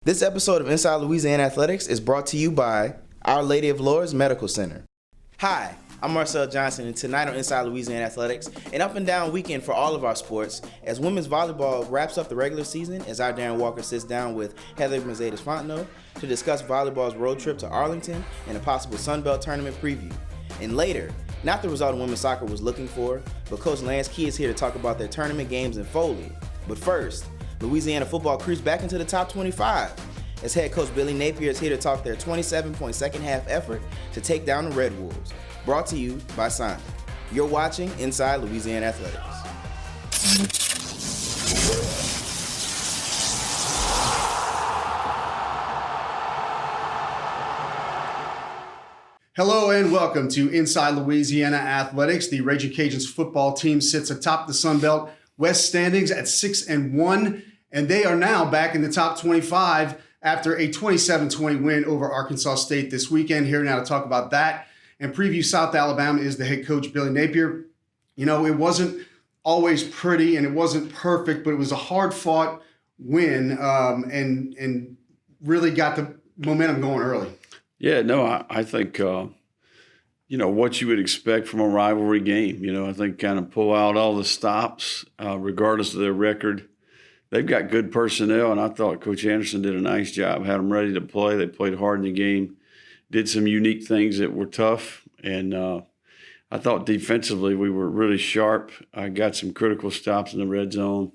This episode of Inside Louisiana Athletics is brought to you by Our Lady of Lourdes Medical Center. Hi, I'm Marcel Johnson, and tonight on Inside Louisiana Athletics, an up and down weekend for all of our sports, as women's volleyball wraps up the regular season, as our Darren Walker sits down with Heather Mercedes-Fontenot to discuss volleyball's road trip to Arlington and a possible Sun Belt tournament preview. And later, not the result women's soccer was looking for, but Coach Lance Key is here to talk about their tournament games in Foley. But first, Louisiana football creeps back into the top 25, as head coach Billy Napier is here to talk their 27-point second half effort to take down the Red Wolves. Brought to you by Simon. You're watching Inside Louisiana Athletics. Hello and welcome to Inside Louisiana Athletics. The Ragin Cajuns football team sits atop the Sun Belt West standings at 6-1, and they are now back in the top 25 after a 27-20 win over Arkansas State this weekend. Here now to talk about that and preview South Alabama is the head coach, Billy Napier. You know, it wasn't always pretty and it wasn't perfect, but it was a hard-fought win and really got the momentum going early. Yeah, no, I think, what you would expect from a rivalry game. I think kind of pull out all the stops, regardless of their record. They've got good personnel, and I thought Coach Anderson did a nice job, had them ready to play. They played hard in the game, did some unique things that were tough, and I thought defensively we were really sharp. I got some critical stops in the red zone.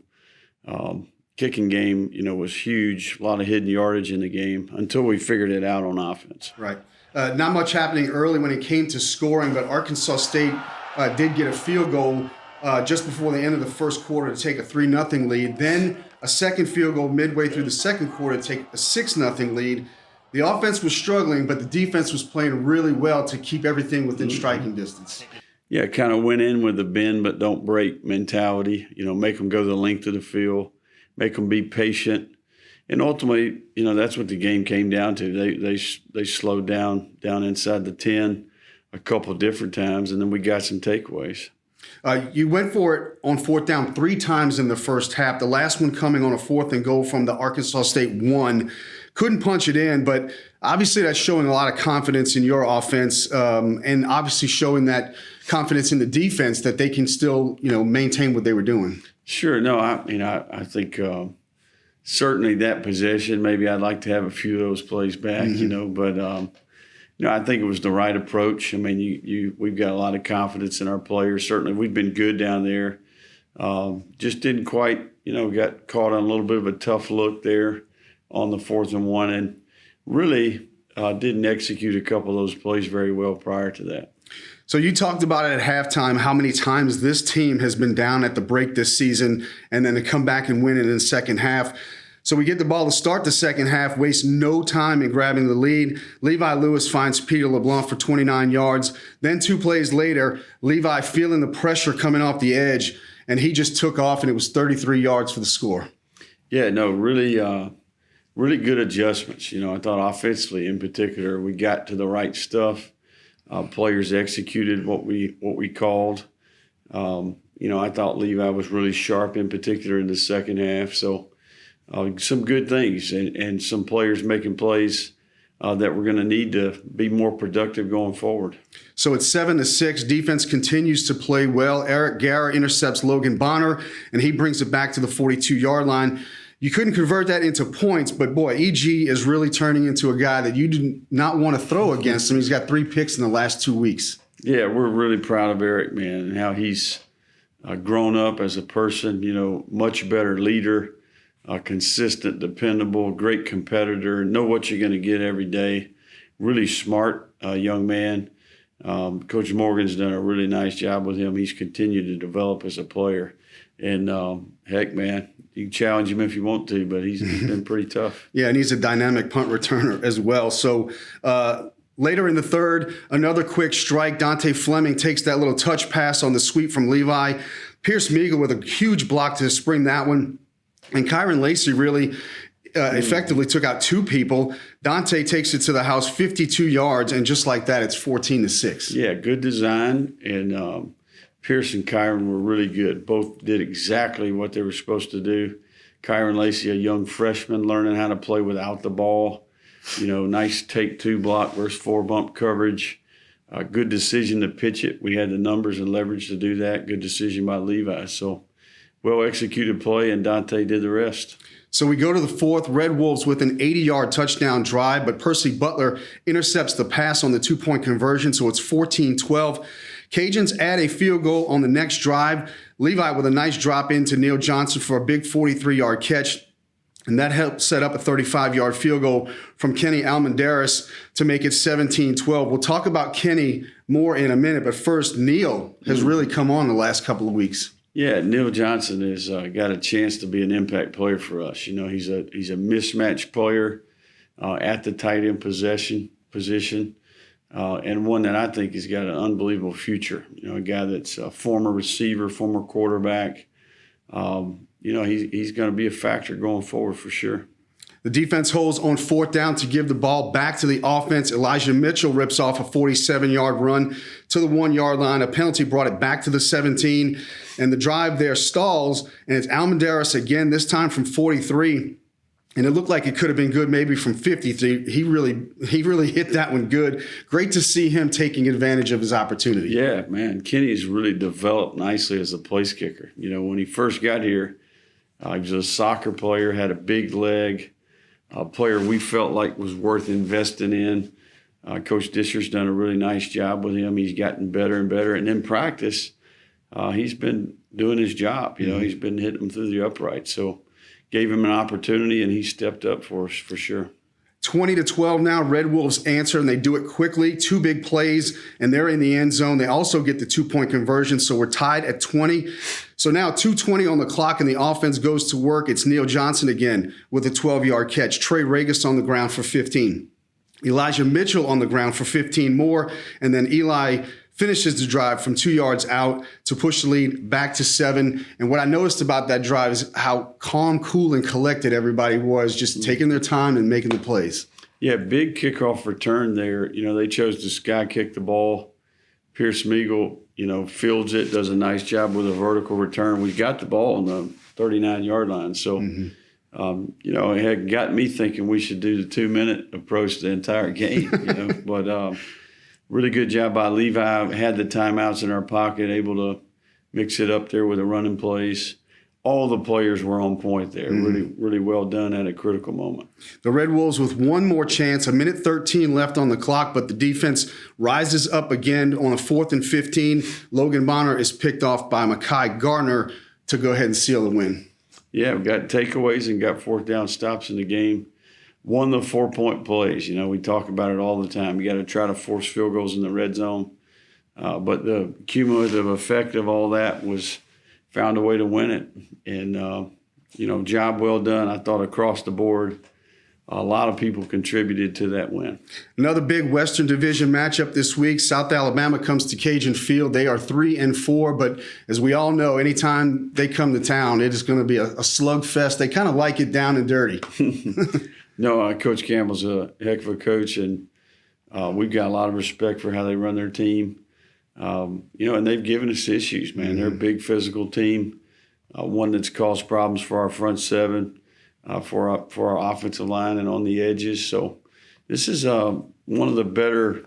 Kicking game, was huge, a lot of hidden yardage in the game until we figured it out on offense. Right. Not much happening early when it came to scoring, but Arkansas State did get a field goal just before the end of the first quarter to take a 3-0 lead. Then a second field goal midway through the second quarter to take a 6-0 lead. The offense was struggling, but the defense was playing really well to keep everything within striking distance. Yeah, kind of went in with the bend but don't break mentality. Make them go the length of the field, make them be patient. And ultimately, that's what the game came down to. They slowed down inside the 10 a couple of different times, and then we got some takeaways. You went for it on fourth down 3 times in the first half, the last one coming on a 4th and goal from the Arkansas State 1. Couldn't punch it in, but obviously that's showing a lot of confidence in your offense and obviously showing that confidence in the defense that they can still, maintain what they were doing. Sure. No, I think certainly that possession, maybe I'd like to have a few of those plays back, but I think it was the right approach. I mean, we've got a lot of confidence in our players. Certainly, we've been good down there. Just didn't quite, got caught on a little bit of a tough look there on the 4th and 1, and really didn't execute a couple of those plays very well prior to that. So you talked about it at halftime, how many times this team has been down at the break this season, and then to come back and win it in the second half. So we get the ball to start the second half, waste no time in grabbing the lead. Levi Lewis finds Peter LeBlanc for 29 yards. Then 2 plays later, Levi feeling the pressure coming off the edge, and he just took off, and it was 33 yards for the score. Yeah, no, really good adjustments. I thought offensively in particular, we got to the right stuff. Players executed what we called. I thought Levi was really sharp in particular in the second half. So some good things and some players making plays that we're going to need to be more productive going forward. So it's 7-6. Defense continues to play well. Eric Guerra intercepts Logan Bonner, and he brings it back to the 42-yard line. You couldn't convert that into points, but boy, E.G. is really turning into a guy that you do not want to throw against him. He's got 3 picks in the last 2 weeks. Yeah, we're really proud of Eric, man, and how he's grown up as a person, much better leader, consistent, dependable, great competitor, know what you're going to get every day. Really smart young man. Coach Morgan's done a really nice job with him. He's continued to develop as a player. And heck, man, you can challenge him if you want to, but he's been pretty tough. Yeah, and he's a dynamic punt returner as well. So later in the third, another quick strike. Dante Fleming takes that little touch pass on the sweep from Levi. Pierce Meagle with a huge block to spring that one. And Kyron Lacey really effectively took out 2 people. Dante takes it to the house, 52 yards, and just like that, it's 14-6. Yeah, good design, and Pierce and Kyron were really good. Both did exactly what they were supposed to do. Kyron Lacey, a young freshman, learning how to play without the ball. Nice take 2 block versus 4 bump coverage. Good decision to pitch it. We had the numbers and leverage to do that. Good decision by Levi. So well-executed play, and Dante did the rest. So we go to the fourth, Red Wolves with an 80-yard touchdown drive, but Percy Butler intercepts the pass on the 2-point conversion, so it's 14-12. Cajuns add a field goal on the next drive. Levi with a nice drop into Neil Johnson for a big 43-yard catch, and that helped set up a 35-yard field goal from Kenny Almendares to make it 17-12. We'll talk about Kenny more in a minute, but first, Neil has really come on the last couple of weeks. Yeah, Neil Johnson has got a chance to be an impact player for us. He's a mismatch player at the tight end position, and one that I think has got an unbelievable future. A guy that's a former receiver, former quarterback. He's going to be a factor going forward for sure. The defense holds on 4th down to give the ball back to the offense. Elijah Mitchell rips off a 47-yard run to the 1-yard line. A penalty brought it back to the 17, and the drive there stalls, and it's Almendares again, this time from 43. And it looked like it could have been good maybe from 53. He really hit that one good. Great to see him taking advantage of his opportunity. Yeah, man. Kenny's really developed nicely as a place kicker. When he first got here, he was a soccer player, had a big leg, a player we felt like was worth investing in. Coach Disher's done a really nice job with him. He's gotten better and better. And in practice, he's been doing his job. He's been hitting them through the upright. So gave him an opportunity, and he stepped up for us for sure. 20-12 now. Red Wolves answer, and they do it quickly. 2 big plays, and they're in the end zone. They also get the 2-point conversion, so we're tied at 20. So now 2:20 on the clock, and the offense goes to work. It's Neil Johnson again with a 12-yard catch. Trey Regis on the ground for 15. Elijah Mitchell on the ground for 15 more, and then Eli finishes the drive from 2 yards out to push the lead back to 7. And what I noticed about that drive is how calm, cool, and collected everybody was, just taking their time and making the plays. Yeah, big kickoff return there. They chose to sky kick the ball. Pierce Meagle, fields it, does a nice job with a vertical return. We got the ball on the 39-yard line. So, it had got me thinking we should do the 2-minute approach the entire game, But really good job by Levi. Had the timeouts in our pocket, able to mix it up there with the running plays. All the players were on point there. Really, really well done at a critical moment. The Red Wolves with one more chance, 1:13 left on the clock, but the defense rises up again on a 4th and 15. Logan Bonner is picked off by Mekhi Gardner to go ahead and seal the win. Yeah, we got takeaways and got 4th down stops in the game. Won the 4-point plays. We talk about it all the time. You got to try to force field goals in the red zone. But the cumulative effect of all that was found a way to win it. And, job well done, I thought, across the board. A lot of people contributed to that win. Another big Western Division matchup this week. South Alabama comes to Cajun Field. They are 3-4, but as we all know, anytime they come to town, it is going to be a slugfest. They kind of like it down and dirty. No, Coach Campbell's a heck of a coach, and we've got a lot of respect for how they run their team. And they've given us issues, man. They're a big physical team, one that's caused problems for our front seven, for our offensive line and on the edges. So this is one of the better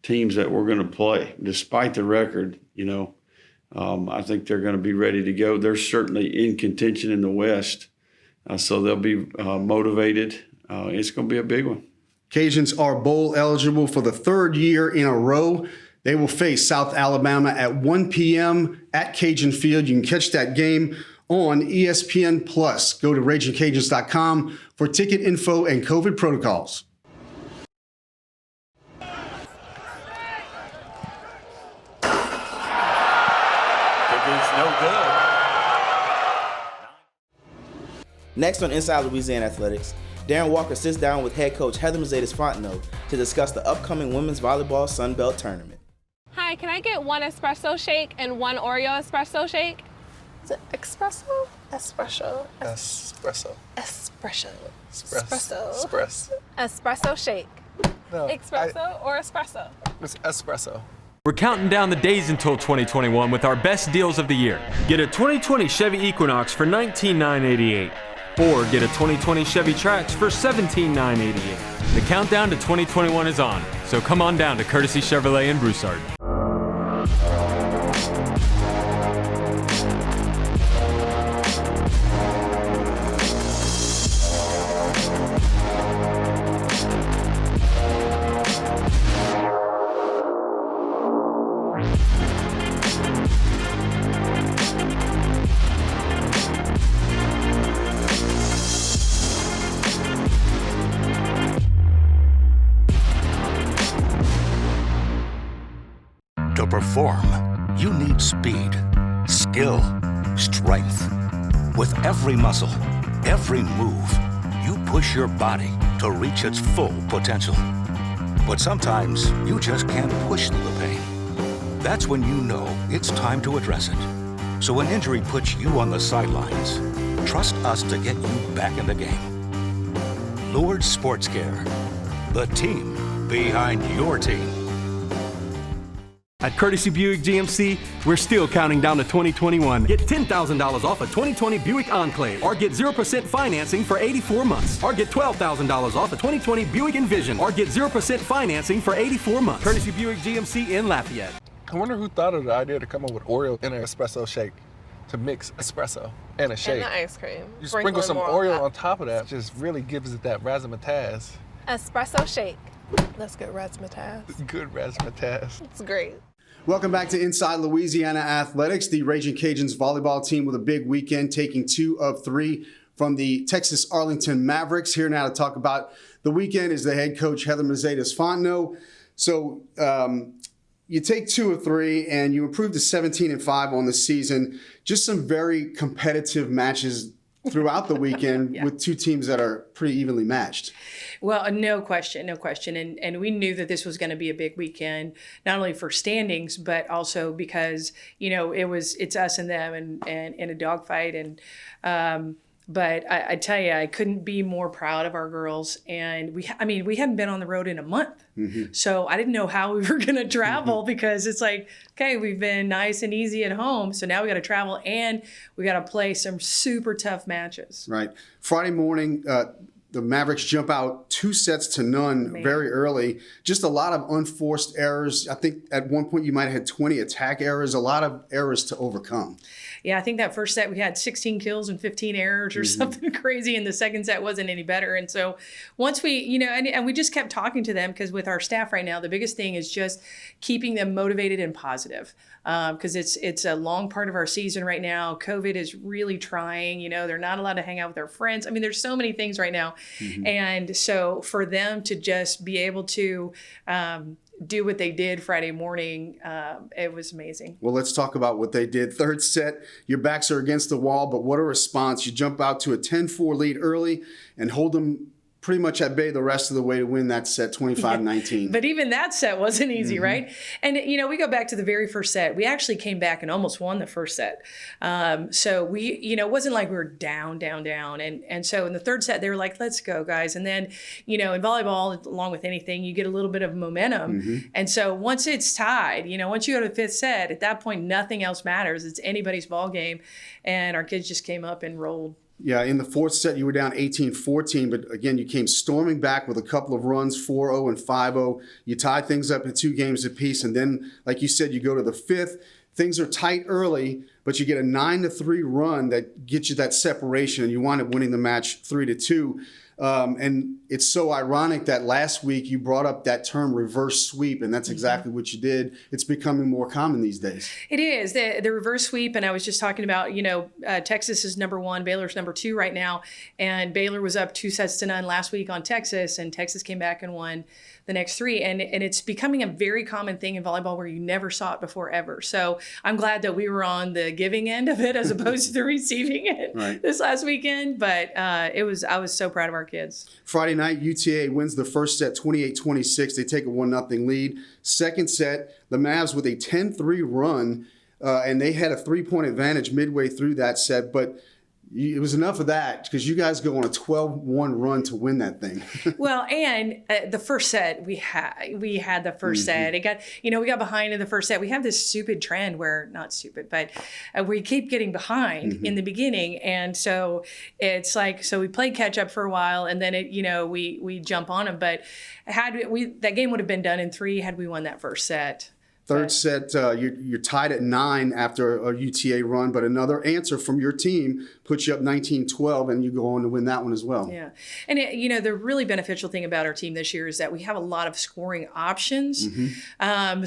teams that we're going to play, despite the record. I think they're going to be ready to go. They're certainly in contention in the West, so they'll be motivated. It's going to be a big one. Cajuns are bowl eligible for the 3rd year in a row. They will face South Alabama at 1 p.m. at Cajun Field. You can catch that game on ESPN+. Go to RagingCajuns.com for ticket info and COVID protocols. Next on Inside Louisiana Athletics, Darren Walker sits down with head coach Heather Mercedes Fontenot to discuss the upcoming women's volleyball Sun Belt tournament. Hi, can I get 1 espresso shake and 1 Oreo espresso shake? Is it espresso? Espresso. Espresso. Espresso. Espresso. Espresso. Espresso shake. No. Espresso or espresso? It's espresso. We're counting down the days until 2021 with our best deals of the year. Get a 2020 Chevy Equinox for $19,988. Or get a 2020 Chevy Trax for $17,988. The countdown to 2021 is on, so come on down to Courtesy Chevrolet in Broussard. To perform, you need speed, skill, strength. With every muscle, every move, you push your body to reach its full potential. But sometimes you just can't push through the pain. That's when you know it's time to address it. So when injury puts you on the sidelines, trust us to get you back in the game. Lourdes Sports Care, the team behind your team. At Courtesy Buick GMC, we're still counting down to 2021. Get $10,000 off a 2020 Buick Enclave, or get 0% financing for 84 months, or get $12,000 off a 2020 Buick Envision, or get 0% financing for 84 months. Courtesy Buick GMC in Lafayette. I wonder who thought of the idea to come up with Oreo in an espresso shake, to mix espresso and a shake. And the ice cream. You sprinkle some Oreo on top of that, just really gives it that razzmatazz. Espresso shake. That's good razzmatazz. Good razzmatazz. It's great. Welcome back to Inside Louisiana Athletics. The Ragin Cajuns volleyball team with a big weekend, taking 2 of 3 from the Texas Arlington Mavericks. Here now to talk about the weekend is the head coach, Heather Mercedes-Fontenot. So you take 2 of 3 and you improve to 17-5 on the season. Just some very competitive matches throughout the weekend with two teams that are pretty evenly matched. Well, no question. And we knew that this was going to be a big weekend, not only for standings, but also because, it's us and them and in a dogfight. But I tell you, I couldn't be more proud of our girls. And we hadn't been on the road in a month. Mm-hmm. So I didn't know how we were going to travel because it's like, okay, we've been nice and easy at home. So now we got to travel and we got to play some super tough matches. Right. Friday morning, the Mavericks jump out 2-0 very early. Just a lot of unforced errors. I think at one point you might have had 20 attack errors, a lot of errors to overcome. Yeah, I think that first set we had 16 kills and 15 errors or something crazy, and the second set wasn't any better. And so once we, and we just kept talking to them because with our staff right now, the biggest thing is just keeping them motivated and positive because it's a long part of our season right now. COVID is really trying. They're not allowed to hang out with their friends. I mean, there's so many things right now. Mm-hmm. And so for them to just be able to do what they did Friday morning, it was amazing. Well, let's talk about what they did. Third set, your backs are against the wall, but what a response. You jump out to a 10-4 lead early and hold them pretty much at bay the rest of the way to win that set 25-19. But even that set wasn't easy, right? And, we go back to the very first set. We actually came back and almost won the first set. So we, it wasn't like we were down. And so in the third set, they were like, let's go, guys. And then, in volleyball, along with anything, you get a little bit of momentum. Mm-hmm. And so once it's tied, once you go to the fifth set, at that point, nothing else matters. It's anybody's ball game. And our kids just came up and rolled. Yeah, in the fourth set, you were down 18-14, but again, you came storming back with a couple of runs, 4-0 and 5-0. You tied things up in 2 games apiece, and then, like you said, you go to the fifth. Things are tight early, but you get a 9-3 run that gets you that separation, and you wind up winning the match 3-2. And it's so ironic that last week you brought up that term reverse sweep, and that's exactly what you did. It's becoming more common these days. It is. The reverse sweep, and I was just talking about, Texas is number 1, Baylor's number 2 right now, and Baylor was up 2-0 last week on Texas, and Texas came back and won the next 3. And it's becoming a very common thing in volleyball where you never saw it before ever. So I'm glad that we were on the giving end of it as opposed to the receiving end this last weekend. But I was so proud of our kids. Friday night, UTA wins the first set 28-26. They take a 1-0 lead. Second set, the Mavs with a 10-3 run, and they had a 3-point advantage midway through that set. But it was enough of that because you guys go on a 12-1 run to win that thing. Well, and the first set we had the first set. It got we got behind in the first set. We have this stupid trend where not stupid, but we keep getting behind in the beginning, and so it's like we played catch up for a while, and then we jump on them. But that game would have been done in 3 had we won that first set. Third set, you're tied at 9 after a UTA run, but another answer from your team puts you up 19-12, and you go on to win that one as well. Yeah. And, the really beneficial thing about our team this year is that we have a lot of scoring options.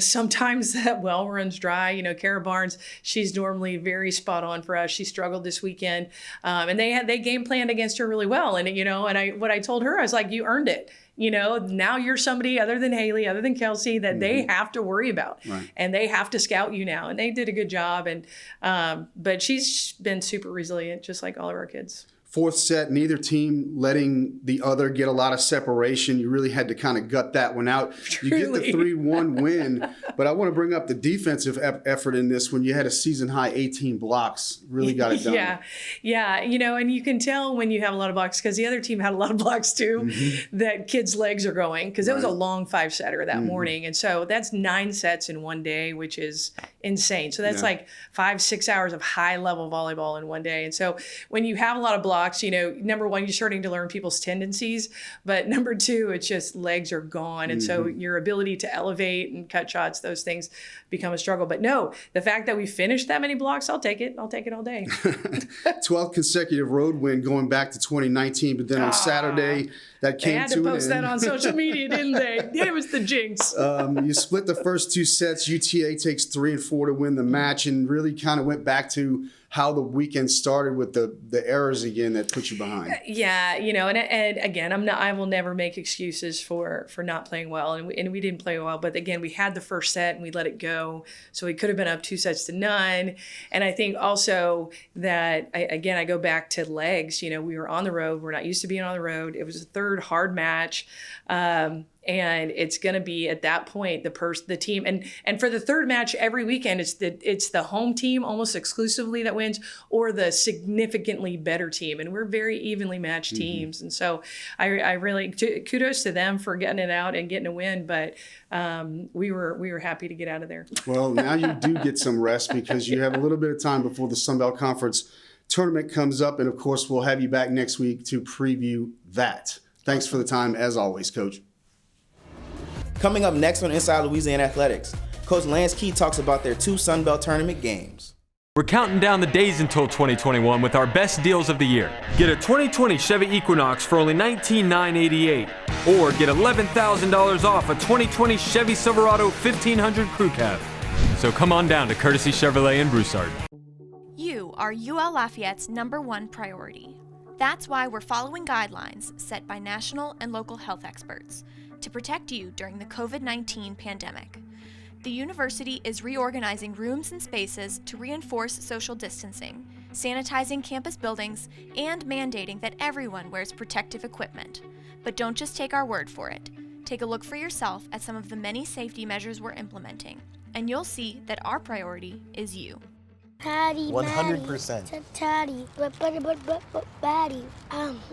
Sometimes that well runs dry. Kara Barnes, she's normally very spot on for us. She struggled this weekend, and they game planned against her really well. And, what I told her, I was like, you earned it. Now you're somebody other than Haley, other than Kelsey, that they have to worry about, and they have to scout you now. And they did a good job. And but she's been super resilient, just like all of our kids. Fourth set, neither team letting the other get a lot of separation. You really had to kind of gut that one out. Truly. You get the 3-1 win, but I want to bring up the defensive effort in this when you had a season-high 18 blocks. Really got it done. Yeah. And you can tell when you have a lot of blocks because the other team had a lot of blocks too, that kids' legs are going because it was a long 5-setter that morning. And so that's 9 sets in one day, which is insane. So that's like 5-6 hours of high-level volleyball in one day. And so when you have a lot of blocks, number one, you're starting to learn people's tendencies, but number 2, it's just legs are gone. And so your ability to elevate and cut shots, those things become a struggle. But no, the fact that we finished that many blocks, I'll take it. I'll take it all day. 12th consecutive road win going back to 2019, but then on Saturday, that came to an end. They had to post that on social media, didn't they? It was the jinx. You split the first 2 sets. UTA takes 3 and 4 to win the match, and really kind of went back to how the weekend started with the errors again that put you behind. Yeah, and again, I will never make excuses for not playing well, and we didn't play well. But again, we had the first set and we let it go, so we could have been up 2-0. And I think also that I go back to legs. We were on the road. We're not used to being on the road. It was a third hard match. And it's going to be at that point the team and for the third match every weekend it's the home team almost exclusively that wins or the significantly better team, and we're very evenly matched teams. And so I really kudos to them for getting it out and getting a win, but we were happy to get out of there. Well, now you do get some rest because you have a little bit of time before the Sun Belt Conference tournament comes up, and of course we'll have you back next week to preview that. Thanks for the time as always, Coach. Coming up next on Inside Louisiana Athletics, Coach Lance Key talks about their 2 Sun Belt tournament games. We're counting down the days until 2021 with our best deals of the year. Get a 2020 Chevy Equinox for only $19,988, or get $11,000 off a 2020 Chevy Silverado 1500 Crew Cab. So come on down to Courtesy Chevrolet in Broussard. You are UL Lafayette's #1 priority. That's why we're following guidelines set by national and local health experts to protect you during the COVID-19 pandemic. The university is reorganizing rooms and spaces to reinforce social distancing, sanitizing campus buildings, and mandating that everyone wears protective equipment. But don't just take our word for it. Take a look for yourself at some of the many safety measures we're implementing, and you'll see that our priority is you. Patty, 100%. Patty, Patty.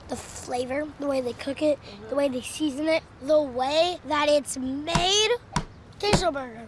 The flavor, the way they cook it, the way they season it, the way that it's made. Queso burger.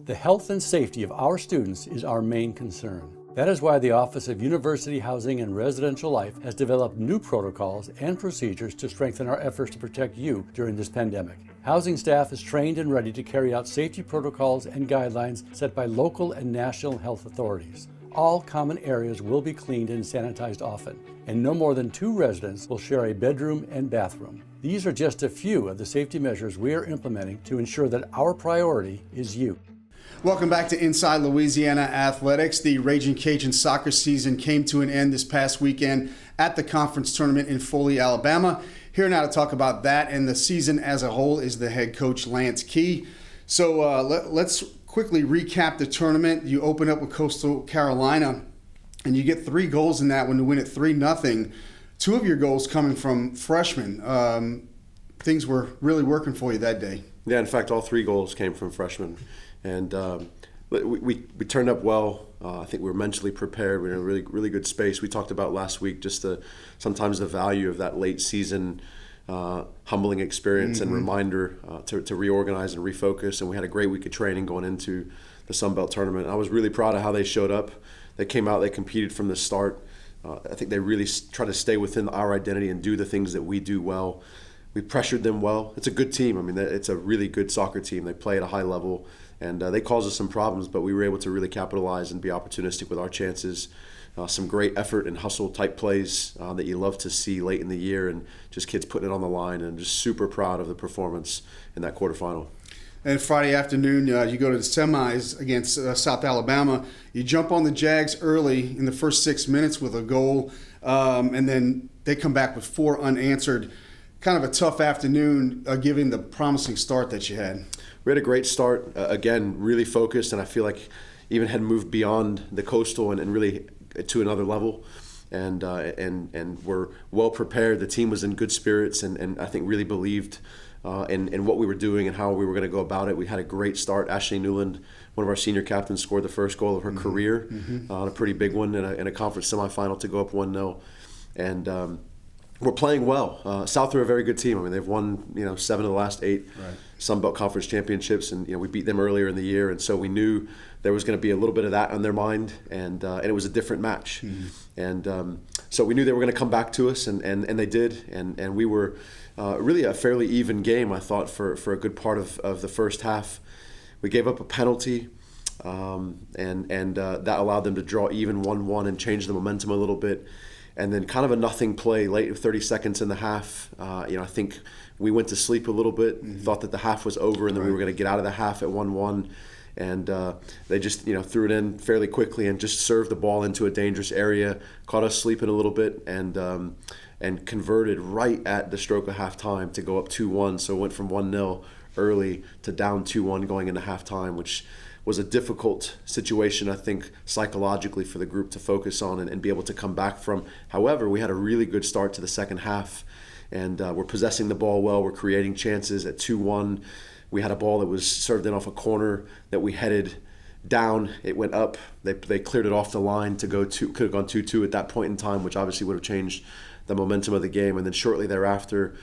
The health and safety of our students is our main concern. That is why the Office of University Housing and Residential Life has developed new protocols and procedures to strengthen our efforts to protect you during this pandemic. Housing staff is trained and ready to carry out safety protocols and guidelines set by local and national health authorities. All common areas will be cleaned and sanitized often, and no more than 2 residents will share a bedroom and bathroom. These are just a few of the safety measures we are implementing to ensure that our priority is you. Welcome back to Inside Louisiana Athletics. The Ragin Cajun soccer season came to an end this past weekend at the conference tournament in Foley, Alabama. Here now to talk about that and the season as a whole is the head coach, Lance Key. So let's quickly recap the tournament. You open up with Coastal Carolina, and you get 3 goals in that one to win it 3-0. 2 of your goals coming from freshmen. Things were really working for you that day. Yeah, in fact, all 3 goals came from freshmen. And we turned up well. I think we were mentally prepared. We were in a really good space. We talked about last week just sometimes the value of that late season humbling experience and reminder to reorganize and refocus. And we had a great week of training going into the Sun Belt tournament. I was really proud of how they showed up. They came out, they competed from the start. I think they really tried to stay within our identity and do the things that we do well. We pressured them well. It's a good team. I mean, it's a really good soccer team. They play at a high level. And they caused us some problems, but we were able to really capitalize and be opportunistic with our chances. Some great effort and hustle type plays that you love to see late in the year, and just kids putting it on the line, and just super proud of the performance in that quarterfinal. And Friday afternoon, you go to the semis against South Alabama. You jump on the Jags early in the first 6 minutes with a goal, and then they come back with 4 unanswered. Kind of a tough afternoon, given the promising start that you had. We had a great start, again, really focused, and I feel like even had moved beyond the Coastal and really to another level, and were well prepared. The team was in good spirits and I think really believed in what we were doing and how we were going to go about it. We had a great start. Ashley Newland, one of our senior captains, scored the first goal of her career, a pretty big one in a conference semifinal to go up 1-0. And we're playing well. South are a very good team. I mean, they've won 7 of the last 8 Sun Belt Conference championships, and we beat them earlier in the year, and so we knew there was going to be a little bit of that on their mind, and it was a different match, and so we knew they were going to come back to us, and they did, and we were really a fairly even game, I thought, for a good part of the first half. We gave up a penalty, and that allowed them to draw even 1-1 and change the momentum a little bit. And then kind of a nothing play late, 30 seconds in the half. I think we went to sleep a little bit, thought that the half was over, and then we were going to get out of the half at 1-1. And they just threw it in fairly quickly and just served the ball into a dangerous area, caught us sleeping a little bit, and converted right at the stroke of halftime to go up 2-1. So it went from 1-0 early to down 2-1 going into halftime, which was a difficult situation, I think, psychologically for the group to focus on and be able to come back from. However, we had a really good start to the second half, and we're possessing the ball well. We're creating chances at 2-1. We had a ball that was served in off a corner that we headed down. It went up. They cleared it off the line to go could have gone 2-2 at that point in time, which obviously would have changed the momentum of the game. And then shortly thereafter,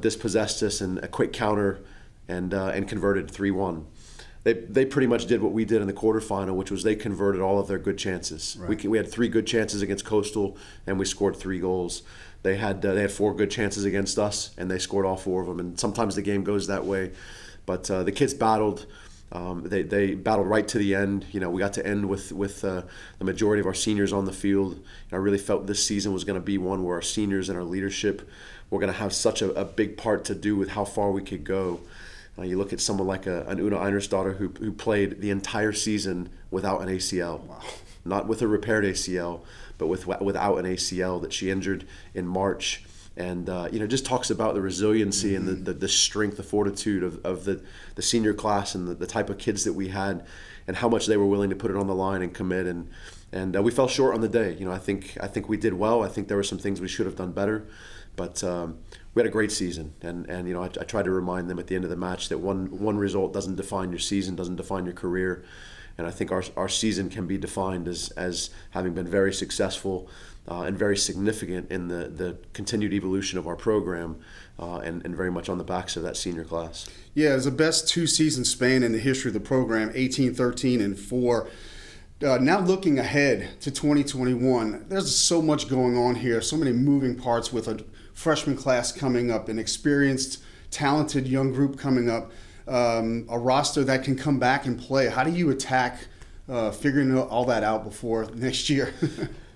dispossessed us in a quick counter and converted 3-1. They pretty much did what we did in the quarterfinal, which was they converted all of their good chances. Right. We had 3 good chances against Coastal, and we scored 3 goals. They had 4 good chances against us, and they scored all 4 of them. And sometimes the game goes that way, but the kids battled. They battled right to the end. We got to end with the majority of our seniors on the field. And I really felt this season was going to be one where our seniors and our leadership were going to have such a big part to do with how far we could go. You look at someone like an Una Einersdottir who played the entire season without an ACL. Wow. Not with a repaired ACL, but without an ACL that she injured in March. And just talks about the resiliency and the strength, the fortitude of the senior class and the type of kids that we had, and how much they were willing to put it on the line and commit. And we fell short on the day. I think we did well. I think there were some things we should have done better, but we had a great season. And I tried to remind them at the end of the match that one result doesn't define your season, doesn't define your career. And I think our season can be defined as having been very successful and very significant in the continued evolution of our program, and very much on the backs of that senior class. Yeah, it's the best 2-season span in the history of the program, 18-13-4. Now looking ahead to 2021, there's so much going on here, so many moving parts with a freshman class coming up, an experienced, talented young group coming up, a roster that can come back and play. How do you attack figuring all that out before next year?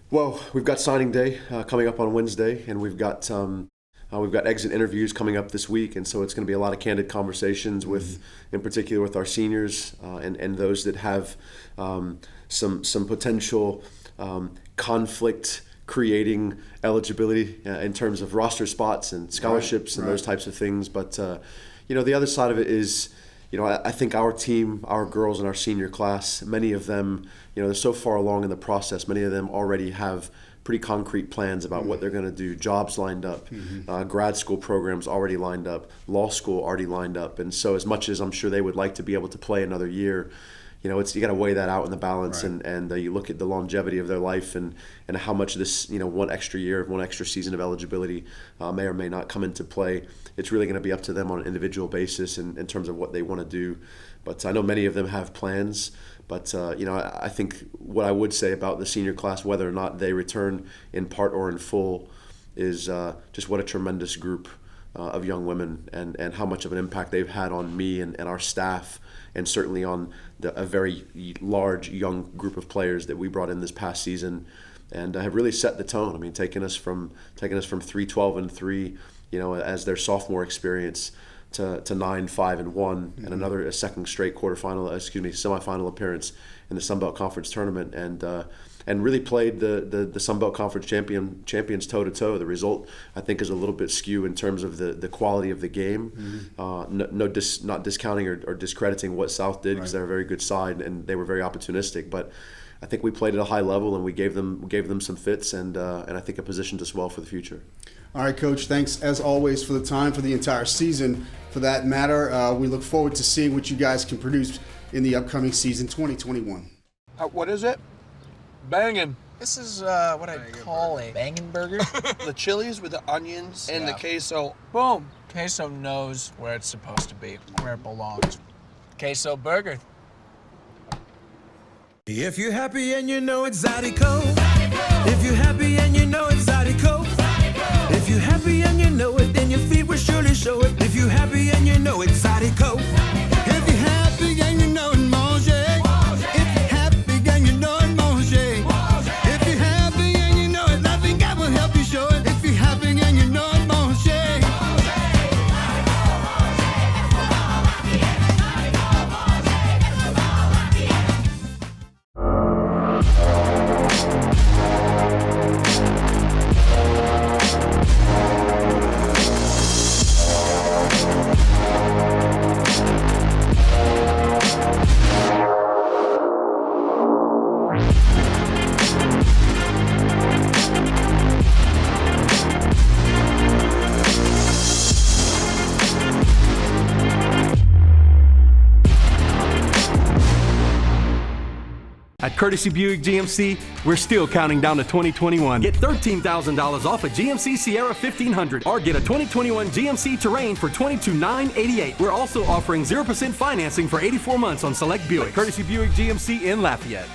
Well, we've got signing day coming up on Wednesday, and we've got We've got exit interviews coming up this week, and so it's going to be a lot of candid conversations with, in particular, with our seniors and those that have some potential conflict creating eligibility in terms of roster spots and scholarships and those types of things. But the other side of it is, I think our team, our girls in our senior class, many of them, they're so far along in the process. Many of them already have pretty concrete plans about what they're going to do, jobs lined up, grad school programs already lined up, law school already lined up. And so as much as I'm sure they would like to be able to play another year, you got to weigh that out in the balance, and you look at the longevity of their life and how much this, one extra year, one extra season of eligibility may or may not come into play. It's really going to be up to them on an individual basis in terms of what they want to do. But I know many of them have plans. But, I think what I would say about the senior class, whether or not they return in part or in full, is just what a tremendous group of young women and how much of an impact they've had on me and our staff, and certainly on a very large young group of players that we brought in this past season, and have really set the tone. I mean, taking us from 3-12-3, as their sophomore experience, to 9-5-1, and a second straight semifinal appearance in the Sun Belt Conference tournament, and really played the Sun Belt Conference champions toe to toe. The result, I think, is a little bit skew in terms of the quality of the game. Not discounting or discrediting what South did, because they're a very good side and they were very opportunistic, but I think we played at a high level and we gave them some fits, and I think it positioned us well for the future. All right, Coach, thanks as always for the time, for the entire season, for that matter. We look forward to seeing what you guys can produce in the upcoming season 2021. What is it? Bangin'. This is what I call a bangin' burger. The chilies with the onions and the queso. Boom. Queso knows where it's supposed to be, where it belongs. Queso burger. If you're happy and you know it's Zydeco. If you're happy and you know it's Zydeco. If you're happy and you know it, then your feet will surely show it. If you're happy and you know it's Zydeco. If you're happy and you know it, mange. If you're happy and you know it, mange. If you're happy and you know it, loving God will help you show it. If you're happy and you know it, mange. At Courtesy Buick GMC, we're still counting down to 2021. Get $13,000 off a GMC Sierra 1500 or get a 2021 GMC Terrain for $22,988. We're also offering 0% financing for 84 months on select Buick. Courtesy Buick GMC in Lafayette.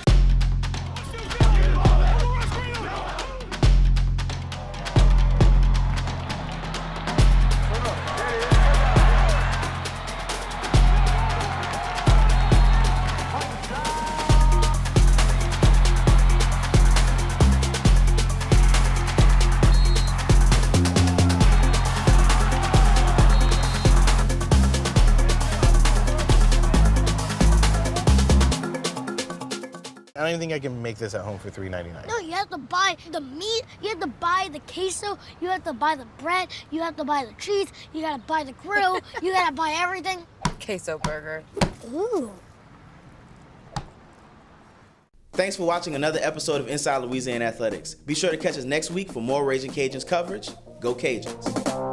I don't even think I can make this at home for $3.99. No, you have to buy the meat, you have to buy the queso, you have to buy the bread, you have to buy the cheese, you gotta buy the grill, you gotta buy everything. Queso burger. Ooh. Thanks for watching another episode of Inside Louisiana Athletics. Be sure to catch us next week for more Ragin Cajuns coverage. Go Cajuns.